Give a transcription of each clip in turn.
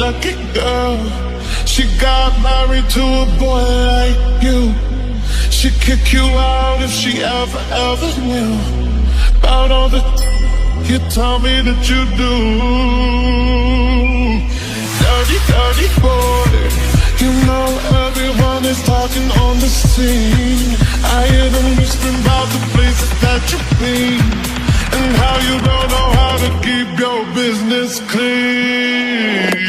lucky girl. She got married to a boy like you. She'd kick you out if she ever knew about all the you told me that you do. Dirty boy. You know everyone is talking on the scene. I hear them whispering about the places that you've been, and how you don't know how to keep your business clean.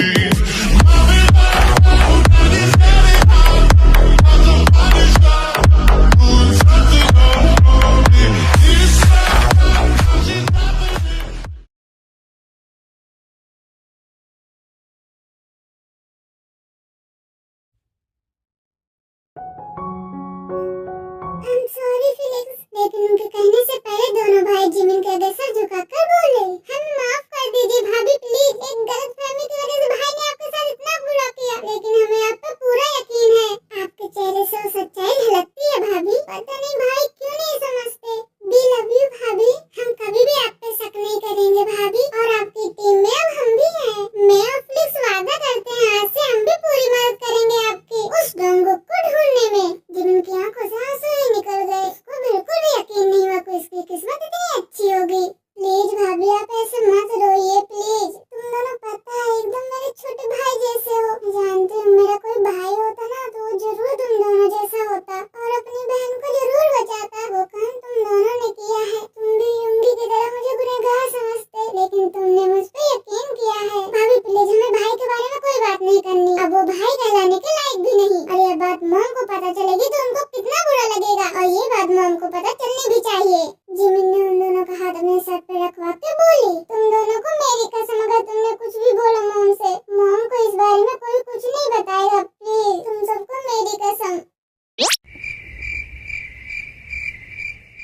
लेकिन उनके कहने से पहले दोनों भाई Jimin के आगे sir झुकाकर बोले, हमें माफ कर दीजिए भाभी प्लीज। एक गलतफहमी की वजह से भाई ने आपके साथ इतना बुरा किया, लेकिन हमें आप पर पूरा यकीन है। आपके चेहरे से वो सच्चाई झलकती है भाभी। पता नहीं भाई क्यों नहीं समझते। वी लव यू भाभी। हम कभी भी आप पे शक नहीं करेंगे भाभी, और आपकी टीम में अब हम भी हैं। मैं और फ्लिक्स वादा करते हैं आज से हम भी पूरी मदद करेंगे आपकी उस डोंगुक को ढूंढने में। जिमिन की आंखों से आंसू ही निकल गए। उसको बिल्कुल भी यकीन नहीं हुआ कि इसकी किस्मत इतनी अच्छी होगी। प्लीज भाभी आप ऐसे मत रोइए प्लीज। तुम दोनों पता है एकदम मेरे छोटे भाई जैसे हो। जानते हो मेरा कोई भाई होता ना तो वो जरूर तुम दोनों जैसा होता और अपनी बहन को जरूर बचाता। वो काम तुम दोनों ने किया है। तुम भी युंगी की तरह मुझे गुनहगार समझते, लेकिन तुमने मुझ पे यकीन किया है। भाभी प्लीज हमें भाई के बारे में कोई बात नहीं करनी। अब वो भाई कहलाने के लायक भी नहीं, और ये बात मॉम को पता चलेगी तो उनको कितना बुरा लगेगा, और ये बात मॉम को पता चलनी भी चाहिए। जिमिन ने उन दोनों का हाथ अपने सर पे रखवा के बोली, तुम दोनों को मेरी कसम अगर तुमने कुछ भी बोला मॉम से, मॉम को इस बारे में कोई कुछ नहीं बताएगा। प्लीज तुम सबको मेरी कसम।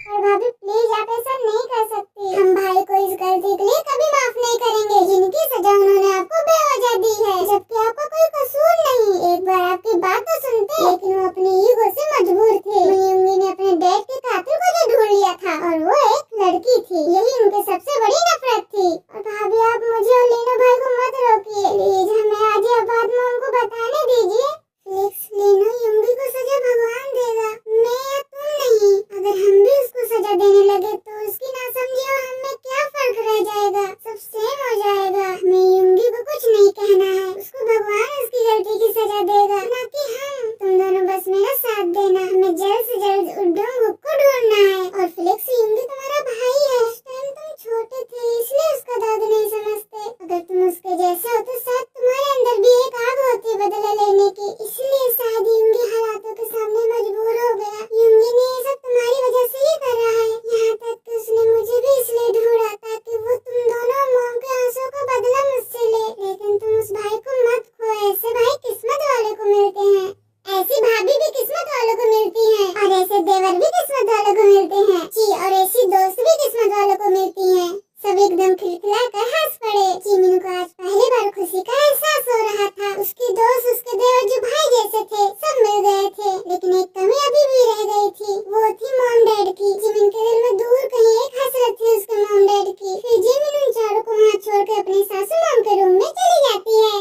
और भाभी प्लीज आप ऐसा नहीं कर सकती। हम भाई को इस गलती के लिए कभी माफ नहीं करेंगे जिनकी सजा उन्होंने आपको बेवजह दी है, जबकि आपका कोई कसूर नहीं। एक बार आपकी बात तो सुनते, लेकिन वो अपनी ईगो से मजबूर थे। युंगी ने अपने डैड के कातिल को जो ढूंढ लिया था, और वो एक लड़की थी। यही उनकी सबसे बड़ी नफरत थी। और भाभी आप मुझे और लीनो भाई को मत रोकिए प्लीज। हमें आज ये बात मॉम को बताने दीजिए। फ्लिक्स लीनो युंगी को सजा भगवान देगा, मैं या तुम नहीं। अगर हम भी उसको सजा देने लगे तो उसकी नासमझी और हमें क्या फर्क रह जाएगा, सब सेम हो जाएगा। हमें युंगी को कुछ नहीं कहना है, उसको भगवान उसकी गलती की सजा देगा, ना कि हम। तुम दोनों बस मेरा साथ देना। हमें जल्द से जल्द डोंगुक को ढूंढना है। और फ्लिक्स युंगी तुम्हारा भाई है। उस टाइम तुम छोटे थे इसलिए उसका दर्द नहीं समझते। अगर तुम उसके जैसे हो तो शायद तुम्हारे अंदर भी एक आग होती बदला लेने की, इसलिए शायद युंगी हालातों के सामने मजबूर हो गया। युंगी ने ये सब तुम्हारी वजह से ही करा है। यहाँ तक कि उसने मुझे भी इसलिए ढूंढा ताकि वो तुम दोनों मॉम के आंसू का बदला मुझसे ले। लेकिन तुम उस भाई को मत खो। ऐसे भाई किस्मत वाले को मिलते हैं, ऐसी भाभी भी किस्मत वालों को मिलती हैं, और ऐसे देवर भी किस्मत वालों को मिलते हैं जी, और ऐसी दोस्त भी किस्मत वालों को मिलती हैं। सब एकदम खिलखिला कर हंस पड़े। जिमिन को आज पहली बार खुशी का एहसास हो रहा था। उसकी दोस्त, उसके देवर जो भाई जैसे थे, सब मिल गए थे। लेकिन एक कमी अभी भी रह गई थी, वो थी मॉम डैड की। जिमिन के दिल में दूर कहीं एक हसरत थी उसके मॉम डैड की। फिर जिमिन उन चारों को वहाँ छोड़ के अपनी सासू मॉम के रूम में चली जाती है।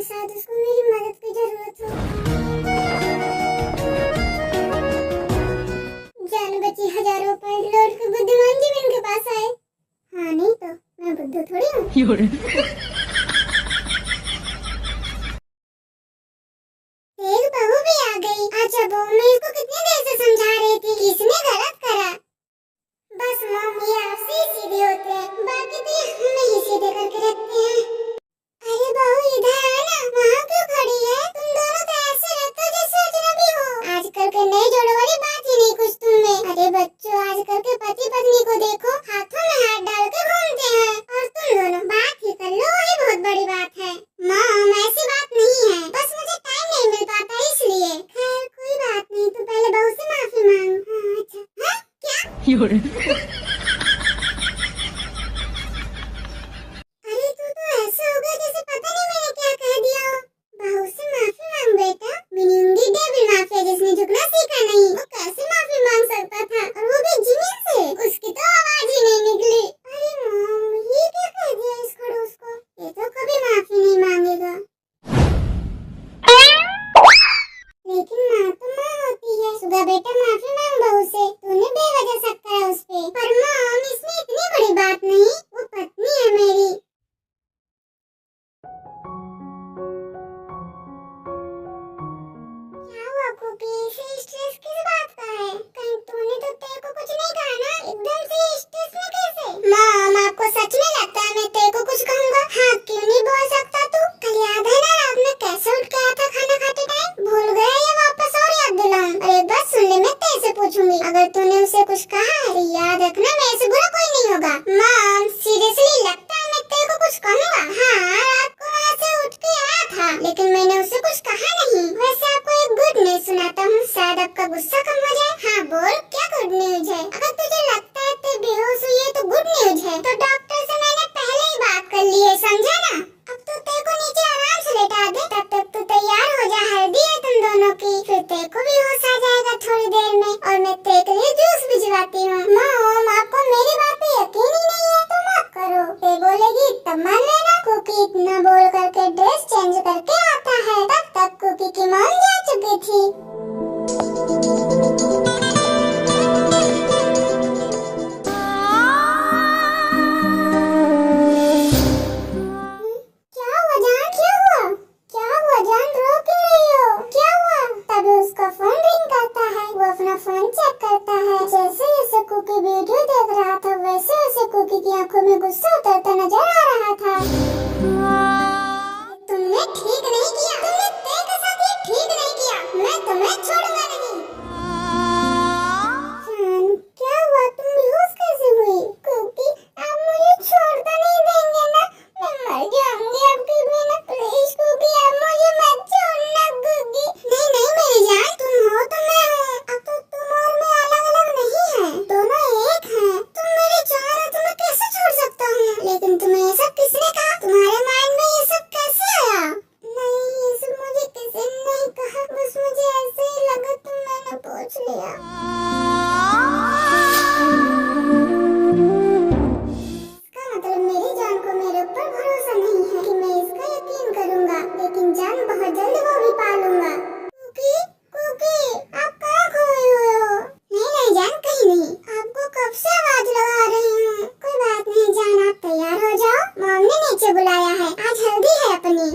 शायद उसको मेरी मदद की जरूरत हो। जान बची हजारों पॉइंट लौट के बुद्धिमान जिमिन के पास आए। हाँ नहीं तो मैं बुद्धू थोड़ी हूँ। एक बहू भी आ गई। अच्छा बहू मैं इसको कितनी देर से समझा रही थी कि इसने गलत करा। बस मॉम ये आपसे ही सीधे होते हैं, बाकी तो हमें ही सीधे करके रखते हैं। अरे बहू इधर आना, वहाँ क्यों खड़ी है? तुम दोनों तो ऐसे रहते हो जैसे अजनबी हो। आजकल के नए जोड़ों वाली बात ही नहीं कुछ तुम में। अरे बच्चों आजकल के पति पत्नी को देखो, हाथों में हाथ डाल के घूमते हैं, और तुम दोनों बात ही कर लो, वही बहुत बड़ी बात है। मॉम ऐसी बात नहीं है, बस मुझे टाइम नहीं मिल पाता इसलिए। खैर कोई बात नहीं, तू पहले बहू से माफी मांग। अच्छा हाँ क्या? है, तो डॉक्टर से मैंने पहले ही बात कर ली है, समझा ना? अब तो तेरे को नीचे आराम से लेटा दे, तब तक तू तैयार हो जा। हल्दी है तुम दोनों की, फिर तेरे को भी होश आ जाएगा थोड़ी देर में, और मैं तेरे के लिए जूस भिजवाती हूँ। मॉम, आपको मेरी बात पे यकीन ही नहीं है तो मत करो। ते बोलेगी तब मान लेना। कुकी इतना बोल करके ड्रेस चेंज करके आता है, तब तक कुकी की मॉम जा चुकी थी। फोन चेक करता है। जैसे जैसे कुकी वीडियो देख रहा था, वैसे वैसे कुकी की आंखों में गुस्सा उतरता नजर आ रहा था। तुमने ठीक नहीं किया, तुमने ते के साथ ये ठीक नहीं किया, मैं तुम्हें छोड़ूंगा नहीं। क्या हुआ, तुम बेहोश कैसे हुई? कुकी, आप मुझे छोड़ तो नहीं देंगे ना? मैं मर जाऊंगी आपके बिना। प्लीज कुकी, आप मुझे मत छोड़ना। कुकी, नहीं नहीं मेरी जान, तुम हो तो मैं हूँ। अब तो तुम और मैं अलग अलग नहीं हैं, दोनों एक हैं। तुम मेरी जान हो, तुम्हें कैसे छोड़ सकता हूँ? लेकिन तुम्हें ये सब किसने कहा? तुम्हारे माइंड में ये सब कैसे आया? नहीं, ये सब मुझे किसी ने नहीं कहा, बस मुझे ऐसे ही लगा तो मैंने पूछ लिया। इसका मतलब मेरी जान को मेरे ऊपर भरोसा नहीं है कि मैं इसका यकीन करूंगा, लेकिन जान बहुत जल्द वो भी पालूंगा। कुकी, कुकी, आप कहाँ खोए हुए हो? नहीं नहीं जान, कहीं नहीं, आपको कब से आवाज लगा रही हूँ। कोई बात नहीं जान, आप तैयार हो जाओ, मॉम ने नीचे बुलाया है, आज हल्दी है अपनी।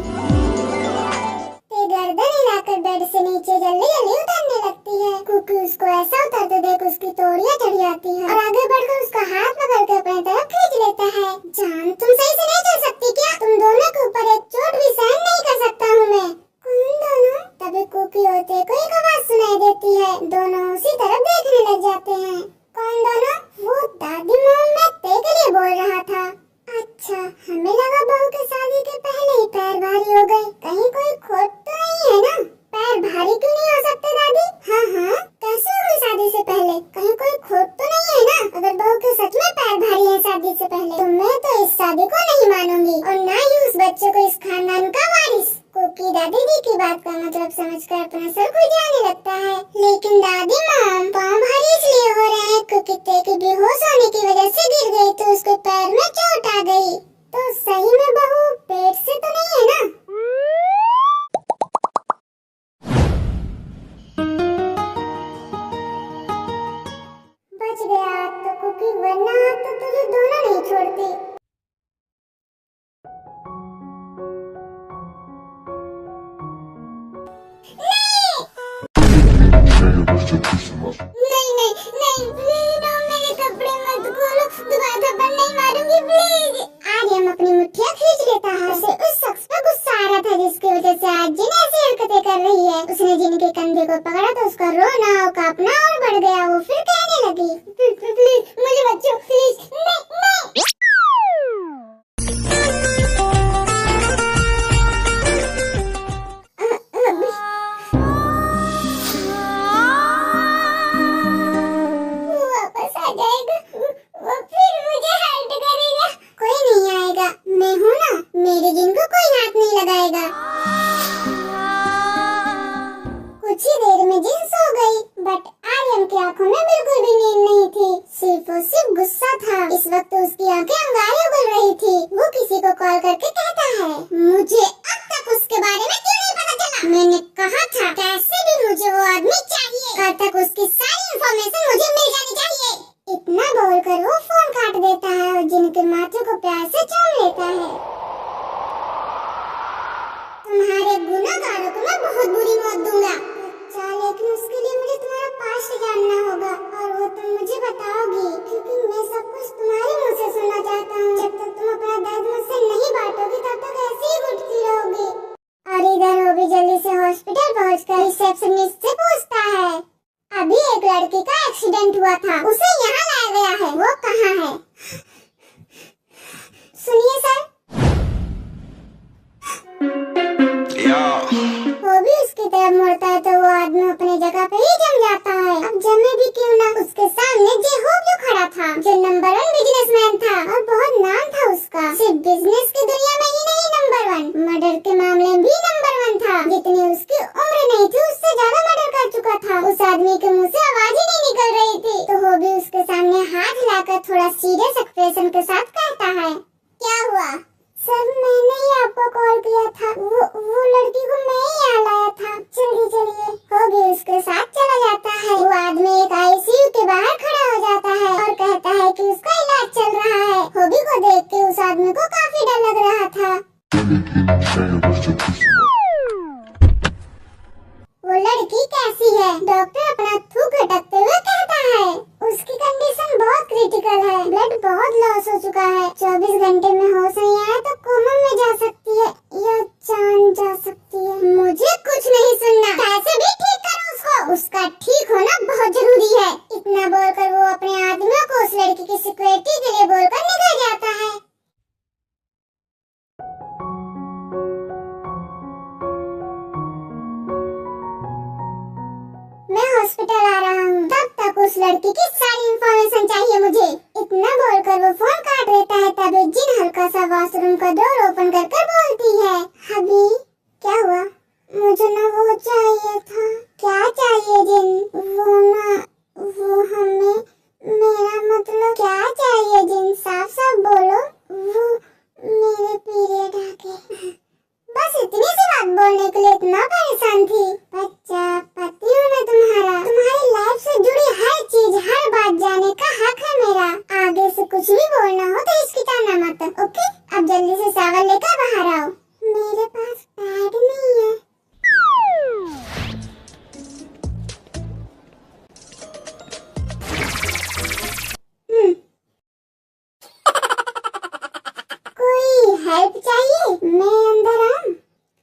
ते गर्दन हिलाकर बेड से नीचे जल्दी जल्दी उतरने लगती है। कुकी उसको ऐसा उतरते देख उसकी तोड़ियां चढ़ जाती है, और आगे बढ़कर उसका हाथ पकड़ के अपनी तरफ खींच लेता है। जान, तुम सही से नहीं चल सकती क्या? तुम दोनों के ऊपर एक चोट भी सहन नहीं कर सकता हूँ मैं। कौन दोनों? तभी कुकी और ते को एक आवाज सुनाई देती है। दोनों उसी तरफ देखने लग जाते हैं। कौन दोनों? वो दादी मॉम में ते के लिए बोल रहा था। अच्छा, हमें लगा बहू के शादी के पहले ही पैर भारी हो गए, कहीं कोई खोट तो नहीं है ना? पैर भारी क्यों नहीं हो सकते दादी? हाँ हाँ, कैसे होगी शादी से पहले? कहीं कोई खोट तो नहीं है ना? अगर बहू के सच में पैर भारी है शादी से पहले, तो मैं तो इस शादी को नहीं मानूंगी, और ना ही उस बच्चे को इस खानदान का वारिस। कुकी दादी जी की बात का मतलब समझकर अपना सर खुजाने लगता है। लेकिन दादी मॉम, पाँव भारी इसलिए हो रहे हैं क्योंकि ते की बेहोश होने की वजह से गिर गई, तो उसके पैर में चोट आ गई। तो सही में बहू पेट से तो नहीं है ना? बच गया तो कुकी, वरना तो तुझे दोनों नहीं छोड़ती। नहीं नहीं नहीं, प्लीज मेरे कपड़े मत खोलो, दोबारा थप्पड़ नहीं मारूंगी प्लीज। आर्यम अपनी मुट्ठियां खींच लेता है। उसे उस शख्स पर गुस्सा आ रहा था जिसकी वजह से आज जिन ऐसी हरकतें कर रही है। उसने जिन के कंधे को पकड़ा तो उसका रोना और कांपना और बढ़ गया। वो फिर कहने लगी, प्लीज मुझे बच्चों, प्लीज नहीं। वापस आ जाएगा, वो फिर मुझे हर्ट करेगा। कोई नहीं आएगा, मैं हूँ ना, मेरे जिन को कोई हाथ नहीं लगाएगा। कुछ ही देर में जिन सो गई, बट आर्यम की आंखों में बिल्कुल भी नींद नहीं थी, सिर्फ और सिर्फ गुस्सा था। इस वक्त उसकी आंखें अंगारे उगल रही थी। वो किसी को कॉल करके कहता है, मुझे अब तक उसके बारे में क्यों नहीं पता चला? मैंने कहा था कैसे भी मुझे वो आदमी चाहिए, कल तक उसकी सारी इंफॉर्मेशन मुझे मिल जानी चाहिए। इतना बोलकर वो फोन काट देता है और जिन के माथे को प्यार से चूम लेता है। तुम्हारे गुनाहगारों को मैं बहुत बुरी मौत दूंगा। अच्छा, लेकिन उसके लिए मुझे तुम्हारा पास्ट जानना होगा, और वो तुम मुझे बताओगी, क्योंकि मैं सब कुछ तुम्हारे मुंह से सुनना चाहता हूँ। जब तक तुम अपना दर्द मुझसे नहीं बांटोगी, तब तक ऐसे ही घुटती रहोगी। और इधर वो भी जल्दी से हॉस्पिटल पहुंचकर रिसेप्शनिस्ट से पूछता है, अभी एक लड़की का एक्सीडेंट हुआ था, उसे यहाँ लाया गया है, वो कहाँ है? सुनिए सर। वो भी उसकी तरफ मुड़ता है तो वो आदमी अपने जगह पे ही जम जाता है। अब जमे भी क्यों ना, उसके सामने जेहोब जो खड़ा था, जो नंबर 1 बिजनेसमैन था और बिजनेस की दुनिया में ही नहीं नंबर 1, मर्डर के मामले में भी नंबर 1 था। जितनी उसकी उम्र नहीं थी उससे ज्यादा मर्डर कर चुका था। उस आदमी के मुंह से आवाज ही नहीं निकल रही थी तो वो भी उसके सामने हाथ हिलाकर थोड़ा सीरियस एक्सप्रेशन के साथ कहता है, क्या हुआ? सर मैंने ही आपको कॉल किया था, वो लड़की को मैं ही यहाँ लाया था। जल्दी चलिए। वो भी उसके साथ चला जाता है। वो आदमी एक आईसीयू के बाहर खड़ा हो जाता है और कहता है कि उसका इलाज चल रहा है। होबी को देख के उस आदमी को काफी डर लग रहा था। वो लड़की कैसी है? डॉक्टर अपना थूक घटकते हुए कहता है, उसकी कंडीशन बहुत क्रिटिकल है, ब्लड बहुत लॉस हो चुका है, 24 घंटे में होश नहीं आया तो कोमा में जा सकती है या जान जा सकती है। मुझे कुछ नहीं सुनना, कैसे भी ठीक करो उसको, उसका ठीक होना बहुत जरूरी है। इतना बोलकर वो अपने आदमियों को उस लड़की की सिक्योरिटी के लिए बोलकर निकल जाता है। मैं हॉस्पिटल आ रहा हूँ, तब तक उस लड़की की सारी इंफॉर्मेशन चाहिए मुझे। इतना बोलकर वो फोन काट देता है। तभी जिन हल्का सा वॉशरूम का डोर ओपन कर बोलती है, हबी क्या हुआ? मुझे ना वो चाहिए था। क्या चाहिए जिन? वो हमें, मेरा मतलब क्या चाहिए जिन? साफ साफ बोलो। वो मेरे पीरियड आ गए। बस इतनी सी बात बोलने के लिए इतना परेशान थी। बच्चा, पति हूँ मैं तुम्हारा, तुम्हारी लाइफ से जुड़ी हर चीज, हर बात जाने का हक है मेरा। आगे से कुछ भी बोलना हो तो हिचकिचाना मत, ओके? अब जल्दी से सावन लेकर बाहर आओ। मेरे पास पैड नहीं है। कोई हेल्प चाहिए? मैं अंदर आऊं?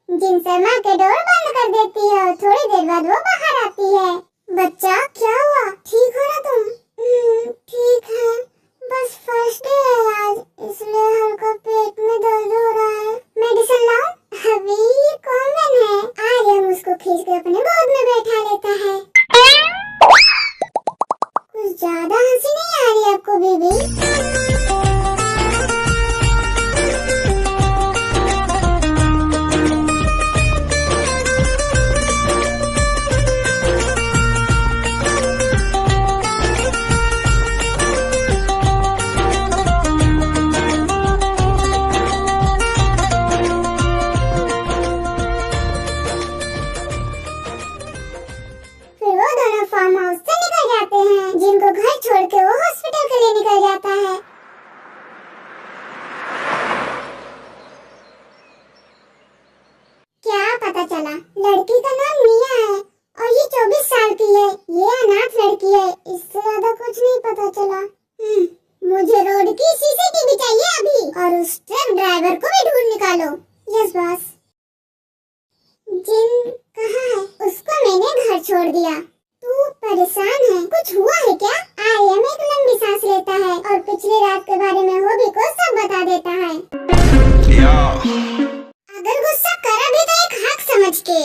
जिन शर्मा के डोर बंद कर देती है और थोड़ी देर बाद वो बाहर आती है। बच्चा क्या हुआ? ठीक हो ना तुम? ठीक है, बस फर्स्ट डे है आज, इसलिए हल्का पेट में दर्द हो रहा है। मेडिसिन लाऊं? अभी ये कॉमन है। आर्यन उसको खींच के अपने गोद में बैठा लेता है। कुछ ज्यादा हंसी नहीं आ रही आपको बेबी? फार्म हाउस से निकल जाते हैं। जिनको घर छोड़ के वो हॉस्पिटल के लिए निकल जाता है। क्या पता चला? लड़की का नाम मिया है और ये 24 साल की है। ये अनाथ लड़की है, इससे ज्यादा कुछ नहीं पता चला। मुझे रोड की सीसीटीवी चाहिए अभी, और उस ट्रक ड्राइवर को भी ढूंढ निकालो। Yes boss. जिन कहाँ है? उसको मैंने घर छोड़ दिया। तू परेशान है? कुछ हुआ है क्या? आर्यन एक लंबी सांस लेता है और पिछली रात के बारे में होबी को सब बता देता है। अगर गुस्सा करा भी तो एक हक समझ के।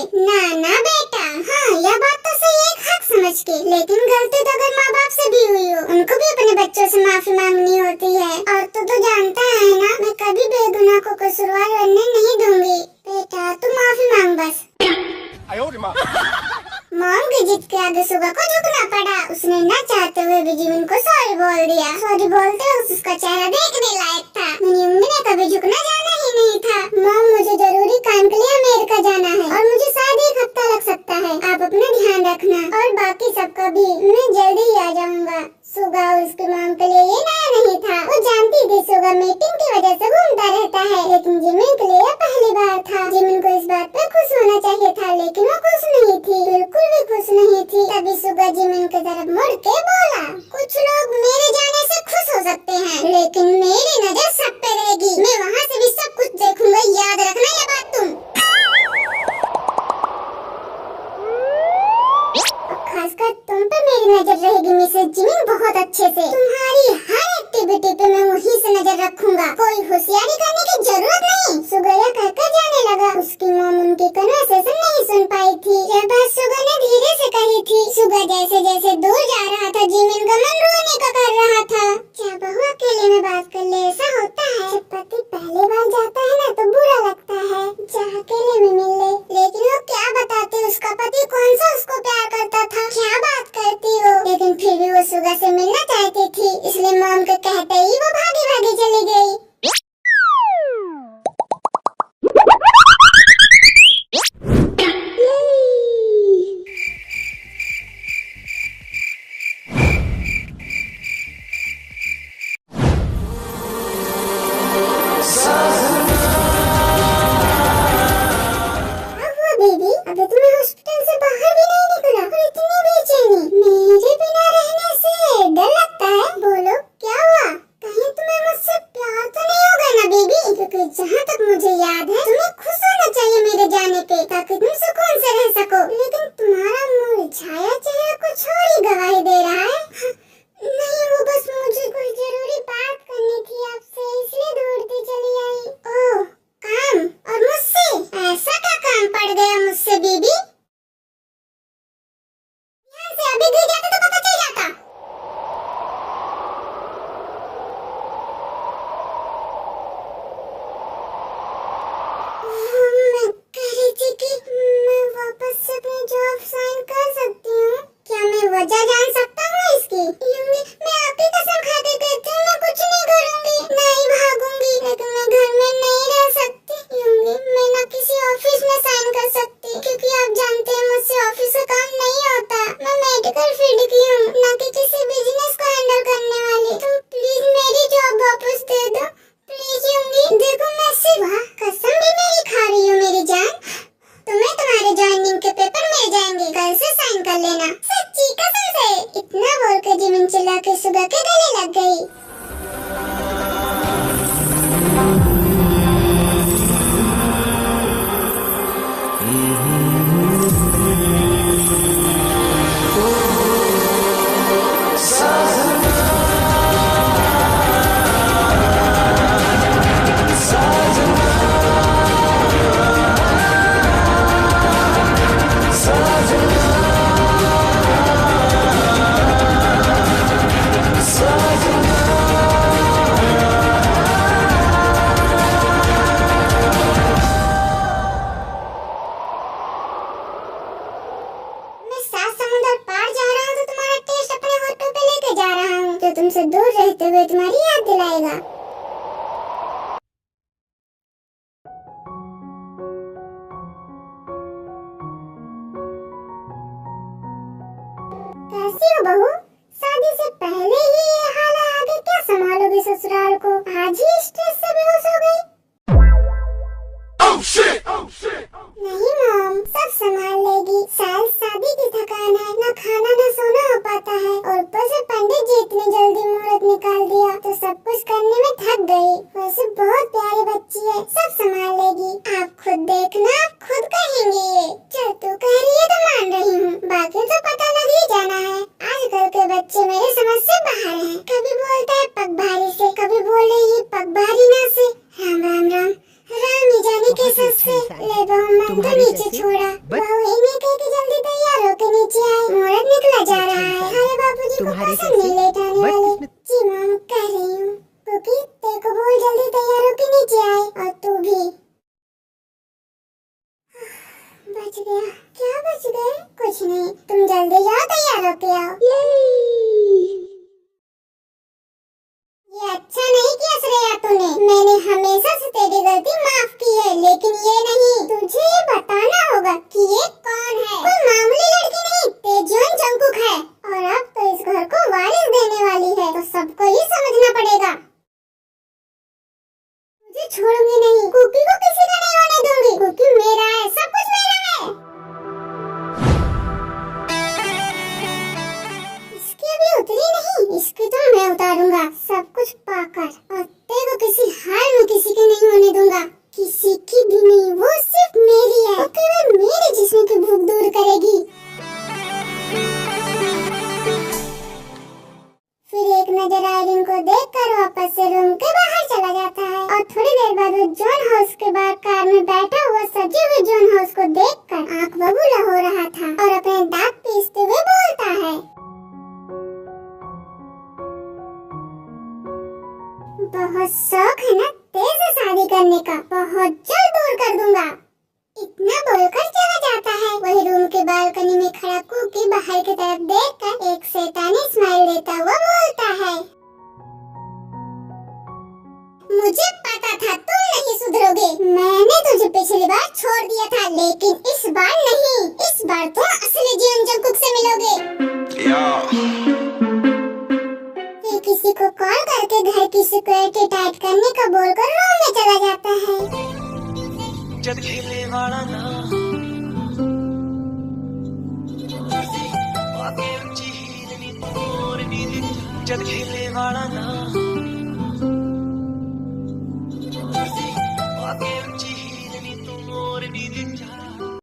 ना बेटा, हाँ यह बात तो सही है, एक हक समझ के। लेकिन गलती तो अगर माँ बाप से भी हुई हो, उनको भी अपने बच्चों से माफी मांगनी होती है। और तू तो जानता है ना, मैं कभी बेगुनाह को कसूरवार बनने नहीं दूंगी। बेटा तू माफी मांग बस। मॉम की जिद के आगे सुबह को झुकना पड़ा। उसने न चाहते हुए भी जिमिन को सॉरी बोल दिया। सॉरी बोलते वक्त उसका चेहरा देखने लायक था। मेरी उम्मी ने कभी झुकना जाना ही नहीं था। मॉम मुझे जरूरी काम के लिए अमेरिका जाना है और मुझे शायद 1 हफ्ता लग सकता है। आप अपना ध्यान रखना और बाकी सबका भी। मैं जल्दी ही आ जाऊंगा। सुगा उसकी मॉम के लिए ये नया नहीं था। वो जानती थी सुगा मीटिंग की वजह से घूमता रहता है, लेकिन जिमिन के लिए पहली बार था। जिमिन को इस बात पे खुश होना चाहिए था, लेकिन वो खुश नहीं थी, बिल्कुल भी खुश नहीं थी। तभी सुगा जिमिन की तरफ मुड़ के बोला, कुछ लोग मेरे जाने से खुश हो सकते हैं, लेकिन मेरी नजर सब पे रहेगी। मैं वहाँ से भी सब कुछ देखूंगा, याद रखना ये बात तुम। खासकर तुम पे मेरी नजर रहेगी मिसेस जिमिन, बहुत अच्छे से। तुम्हारी हर एक्टिविटी पे मैं वहीं से नजर रखूंगा। कोई होशियारी करने की जरूरत नहीं। सुगैया कहकर जाने लगा। उसकी मॉम उनकी कन्वर्सेशन नहीं सुन पाई थी। यह बात सुगा ने धीरे से कही थी। सुगा जैसे जैसे दूर जा रहा था, जिमिन का मन रोने का कर रहा था। क्या बहू अकेले में बात कर ले? ऐसा होता है जब पति पहले पहली बार जाता है ना तो बुरा लगता है, जहाँ अकेले में मिल ले। लेकिन वो क्या बताते उसका पति कौन सा उसको प्यार करता था, क्या बात करती हो। लेकिन फिर भी वो सुगा से मिलना चाहती थी, इसलिए मॉम को कहते ही वो भागी भागी चली गई। अभी तुम्हें हॉस्पिटल से बाहर भी नहीं निकला और इतनी बेचैनी। मेरे बिना रहने से डर लगता है। बोलो क्या हुआ, कहीं तुम्हें मुझसे प्यार तो नहीं होगा ना बेबी? क्योंकि जहाँ तक मुझे याद है तुम्हें खुश होना चाहिए मेरे जाने पे, ताकि तुम सुकून से रह सको। लेकिन तुम्हारा मुरझाया चेहरा कुछ और ही गवाही दे रहा है। नहीं, वो बस मुझे कोई जरूरी बात करनी थी आपसे, इसलिए दौड़ती चली आई। ओह काम, और मुझसे ऐसा क्या काम पड़ गया मुझसे बीबी? यहाँ से अभी गिर जाते तो पता चल जाता। मैं कह रही थी कि मैं वापस से अपनी जॉब साइन कर सकती हूँ। क्या मैं वजह जान सकता हूँ इसकी? मैं आपकी कसम खा के कहती हूँ मैं कुछ नहीं करूँगी, नहीं भागूंगी। लेकिन मैं घर में नहीं रह सकती। मैं ना किसी ऑफिस में साइन कर सकती, क्योंकि आप जानते हैं मुझसे ऑफिस का काम नहीं होता। मैं मेडिकल फील्ड की हूँ, ना कि किसी बिजनेस को हैंडल करने वाली। तुम प्लीज मेरी जॉब वापस दे दो प्लीज यूंगी। देखो मैं सिर्फ कसम भी मेरी खा रही हूँ मेरी जान। तुम्हें तुम्हारे ज्वाइनिंग के पेपर मिल जाएंगे, कल से साइन कर लेना। सच्ची कसम से। इतना बोल के जिमिन चिल्ला के सुगा के गले लग गई। तुमसे दूर रहते हुए तुम्हारी याद दिलाएगा। कैसी हो बहू? शादी से पहले ही ये हाल है, आगे क्या संभालोगी ससुराल को? आज ही स्ट्रेस से बेहोश हो गई। नहीं मॉम, सब संभाल लेगी। साल शादी की थकान है, ना खाना ना सोना हो पाता है, और ऊपर से पंडित जी इतनी जल्दी मुहूर्त निकाल दिया तो सब कुछ करने में थक गई। वैसे बहुत प्यारी बच्ची है, सब संभाल लेगी। आप खुद देखना, आप खुद कहेंगी ये। चल तू कह रही है तो मान रही हूँ, बाकी तो पता लग ही जाना है। आजकल के बच्चे मेरे समझ से बाहर हैं। कभी बोलता है पगभारी से, कभी बोले ये पगभारी ना से। राम राम राम राम ही जाने के सस्ते। ले बहू मन तो नीचे छोड़ा। बहू इन्हें कह के जल्दी तैयार होकर नीचे आए, मुहूर्त निकला जा रहा है। अरे बापूजी को पसंद नहीं लेट आने वाले। जी मॉम कह रही हूँ, क्योंकि तेरे को बोल जल्दी तैयार होकर नीचे आए, और तू भी। बच गया। क्या बच गए? कुछ नहीं, तुम जल्दी जाओ तैयार होके आओ। ये अच्छा नहीं किया श्रेया तूने। मैंने हमेशा से तेरी गलती माफ की है, लेकिन ये नहीं। तुझे ये बताना होगा कि ये कौन है। कोई मामूली लड़की नहीं, तेजोन जंकुक है, और अब तो इस घर को वारिस देने वाली है, तो सबको ही समझना पड़ेगा। मुझे छोड़ूंगी नहीं, कुकी को किसी का नहीं होने दूंगी। कुकी मेरा है, सब कुछ मेरा है। इसकी अभी उतरी नहीं, इसकी तो मैं उतारूंगा सब कुछ पाकर, और तेरे को किसी हाल में किसी के नहीं होने दूंगा। किसी की भी नहीं, वो सिर्फ मेरी है, वो केवल मेरे जिस्म की भूख दूर करेगी। फिर एक नजर आयरिन को देखकर वापस से रूम के बाहर चला जाता है, और थोड़ी देर बाद वो जॉन हाउस के बाहर कार में बैठा हुआ सजे हुए जॉन हाउस को देखकर आंख बबूला हो रहा था, और अपने दांत पीसते हुए बोलता है, बहुत शौक है ना तेरे से शादी करने का बहुत जल्द दूर कर दूंगा। इतना बोलकर चला जाता है। वही रूम के बालकनी में खड़ा कुकी बाहर की तरफ देखकर एक शैतानी स्माइल देता हुआ बोलता है, मुझे पता था तुम नहीं सुधरोगे। मैंने तुझे पिछली बार छोड़ दिया था, लेकिन इस बार नहीं। इस बार तुम असली जीवन जंकुक से मिलोगे। फिर किसी को कॉल करके घर की सिक्योरिटी टाइट करने का बोलकर रूम में चला जाता है। जद खेले वाला ना आगे ऊंची हील नी तोर नी दिख। जद खेले वाला ना आगे ऊंची हील नी तोर नी दिख।